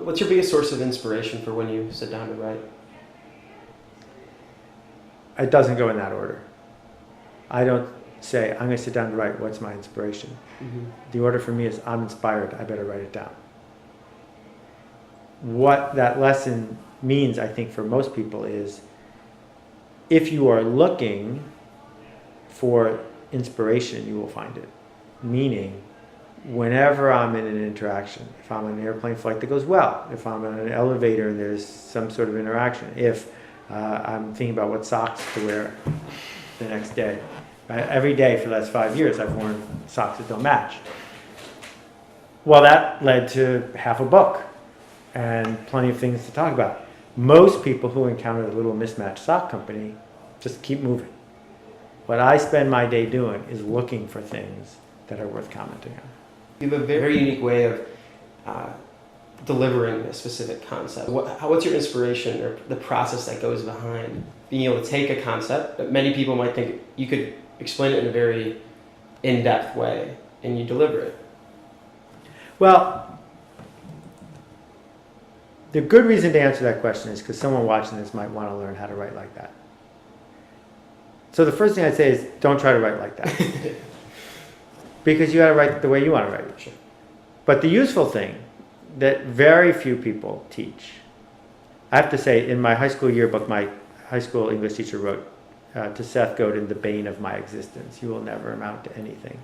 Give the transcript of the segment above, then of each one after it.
What's your biggest source of inspiration for when you sit down to write? It doesn't go in that order. I don't say, I'm going to sit down to write, what's my inspiration? Mm-hmm. The order for me is, I'm inspired, I better write it down. What that lesson means, I think, for most people is, if you are looking for inspiration, you will find it. Meaning, whenever I'm in an interaction, if I'm on an airplane flight that goes well, if I'm on an elevator and there's some sort of interaction, if I'm thinking about what socks to wear the next day. Every day for the last 5 years, I've worn socks that don't match. Well, that led to half a book and plenty of things to talk about. Most people who encounter a little mismatched sock company just keep moving. What I spend my day doing is looking for things that are worth commenting on. You have a very unique way of delivering a specific concept. What's your inspiration or the process that goes behind being able to take a concept that many people might think you could explain it in a very in-depth way and you deliver it? Well, the good reason to answer that question is because someone watching this might want to learn how to write like that. So the first thing I'd say is, don't try to write like that. Because you got to write the way you want to write. Sure. But the useful thing that very few people teach, I have to say, in my high school yearbook, my high school English teacher wrote to Seth Godin, the bane of my existence. You will never amount to anything.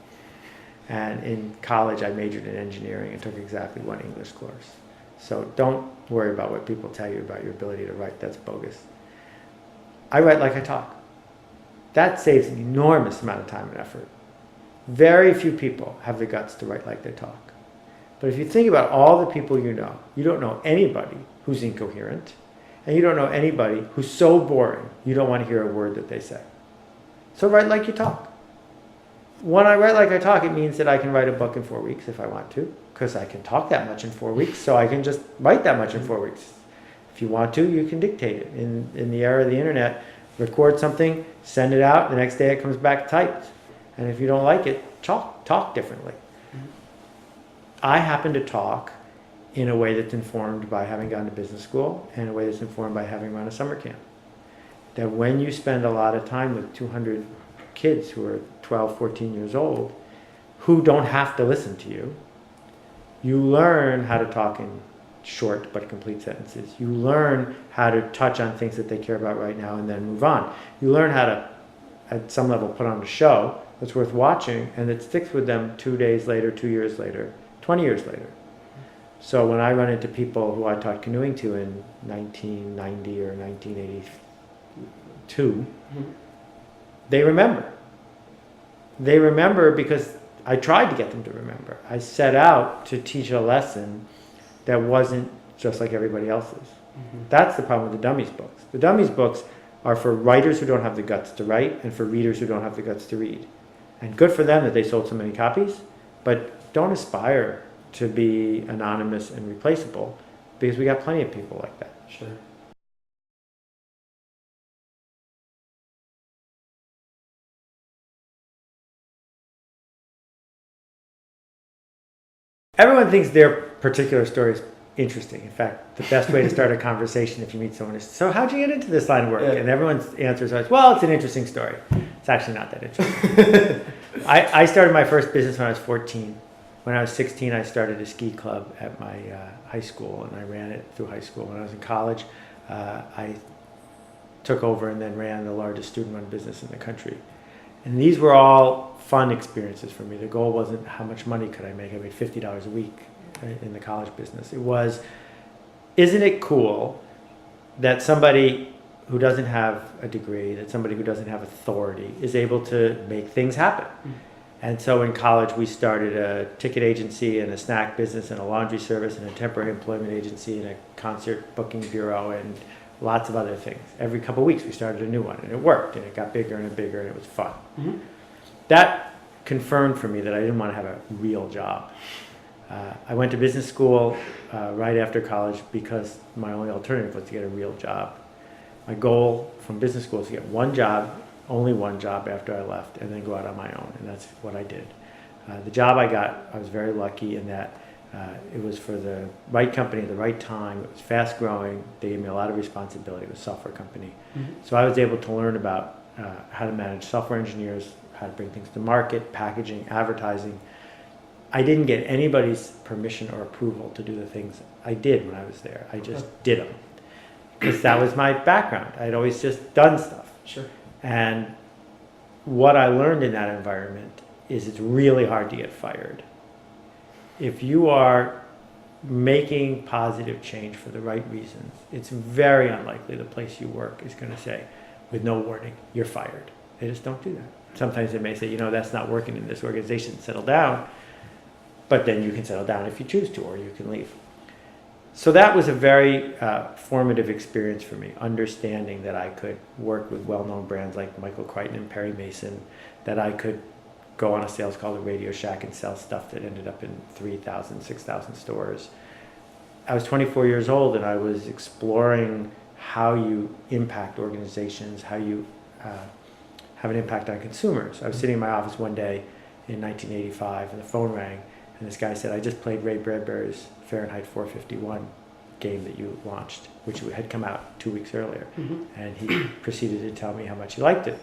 And in college, I majored in engineering and took exactly one English course. So don't worry about what people tell you about your ability to write. That's bogus. I write like I talk. That saves an enormous amount of time and effort. Very few people have the guts to write like they talk. But if you think about all the people you don't know anybody who's incoherent, and you don't know anybody who's so boring you don't want to hear a word that they say. So write like you talk. When I write like I talk, it means that I can write a book in 4 weeks if I want to, because I can talk that much in 4 weeks, so I can just write that much in 4 weeks. If you want to, you can dictate it. In the era of the internet, record something, send it out, the next day it comes back typed. And if you don't like it, talk differently. I happen to talk in a way that's informed by having gone to business school and a way that's informed by having run a summer camp. That when you spend a lot of time with 200 kids who are 12, 14 years old, who don't have to listen to you, you learn how to talk in short but complete sentences. You learn how to touch on things that they care about right now and then move on. You learn how to, at some level, put on a show that's worth watching and that sticks with them 2 days later, 2 years later, 20 years later. So when I run into people who I taught canoeing to in 1990 or 1982, they remember. They remember because I tried to get them to remember. I set out to teach a lesson that wasn't just like everybody else's. That's the problem with the dummies books. The dummies books are for writers who don't have the guts to write and for readers who don't have the guts to read. And good for them that they sold so many copies, but don't aspire to be anonymous and replaceable, because we got plenty of people like that. Sure. Everyone thinks their particular story is interesting. In fact, the best way to start a conversation if you meet someone is, so how'd you get into this line of work? Yeah. And everyone's answer is always, well, it's an interesting story. It's actually not that interesting. I started my first business when I was 14. When I was 16, I started a ski club at my high school, and I ran it through high school. When I was in college, I took over and then ran the largest student-run business in the country. And these were all fun experiences for me. The goal wasn't how much money could I make. I made $50 a week in the college business. It was, isn't it cool that somebody who doesn't have a degree, that somebody who doesn't have authority is able to make things happen? And so in college, we started a ticket agency and a snack business and a laundry service and a temporary employment agency and a concert booking bureau and lots of other things. Every couple of weeks, we started a new one, and it worked, and it got bigger and bigger, and it was fun. That confirmed for me that I didn't want to have a real job. I went to business school right after college because my only alternative was to get a real job. My goal from business school was to get one job, only one job after I left, and then go out on my own, and that's what I did. The job I got, I was very lucky in that It was for the right company at the right time. It was fast growing. They gave me a lot of responsibility. It was a software company. Mm-hmm. So I was able to learn about how to manage software engineers, how to bring things to market, packaging, advertising. I didn't get anybody's permission or approval to do the things I did when I was there. I just did them because that was my background. I'd always just done stuff. Sure. And what I learned in that environment is it's really hard to get fired. If you are making positive change for the right reasons, it's very unlikely the place you work is going to say, with no warning, you're fired. They just don't do that. Sometimes they may say, you know, that's not working in this organization, settle down. But then you can settle down if you choose to, or you can leave. So that was a very formative experience for me, understanding that I could work with well-known brands like Michael Crichton and Perry Mason, that I could go on a sales call at Radio Shack and sell stuff that ended up in 3,000, 6,000 stores. I was 24 years old and I was exploring how you impact organizations, how you have an impact on consumers. I was sitting in my office one day in 1985 and the phone rang and this guy said, I just played Ray Bradbury's Fahrenheit 451 game that you launched, which had come out 2 weeks earlier. Mm-hmm. And he proceeded to tell me how much he liked it.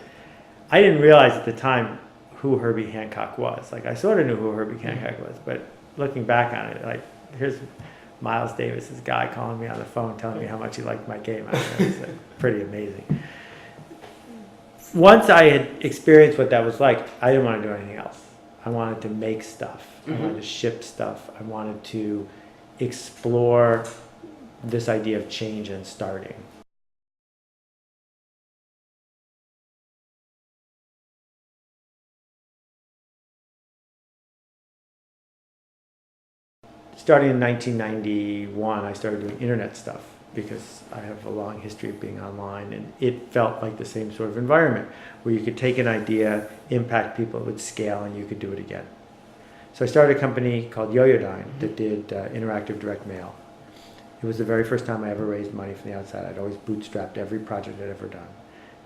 I didn't realize at the time who Herbie Hancock was. Like, I sort of knew who Herbie Hancock was, but looking back on it, like, here's Miles Davis, this guy calling me on the phone telling me how much he liked my game. I mean, it was pretty amazing. Once I had experienced what that was like, I didn't want to do anything else. I wanted to make stuff. I wanted to ship stuff. I wanted to explore this idea of change and starting. Starting in 1991, I started doing internet stuff because I have a long history of being online, and it felt like the same sort of environment where you could take an idea, impact people, it would scale, and you could do it again. So I started a company called Yoyodyne that did interactive direct mail. It was the very first time I ever raised money from the outside. I'd always bootstrapped every project I'd ever done.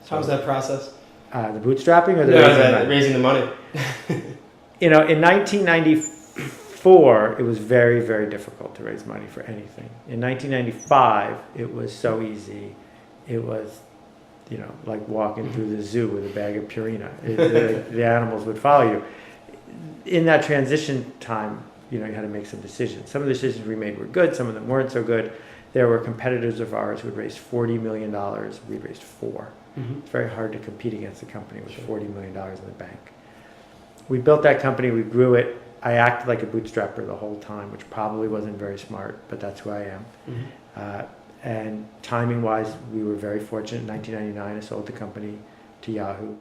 So, how was that process? The bootstrapping or the raising the money? You know, in 1994, it was very, very difficult to raise money for anything. In 1995, it was so easy. It was, you know, like walking through the zoo with a bag of Purina. The animals would follow you. In that transition time, you know, you had to make some decisions. Some of the decisions we made were good. Some of them weren't so good. There were competitors of ours who had raised $40 million. We'd raised $4 million. Mm-hmm. It's very hard to compete against a company with $40 million in the bank. We built that company. We grew it. I acted like a bootstrapper the whole time, which probably wasn't very smart, but that's who I am. Mm-hmm. And timing-wise, we were very fortunate. In 1999, I sold the company to Yahoo.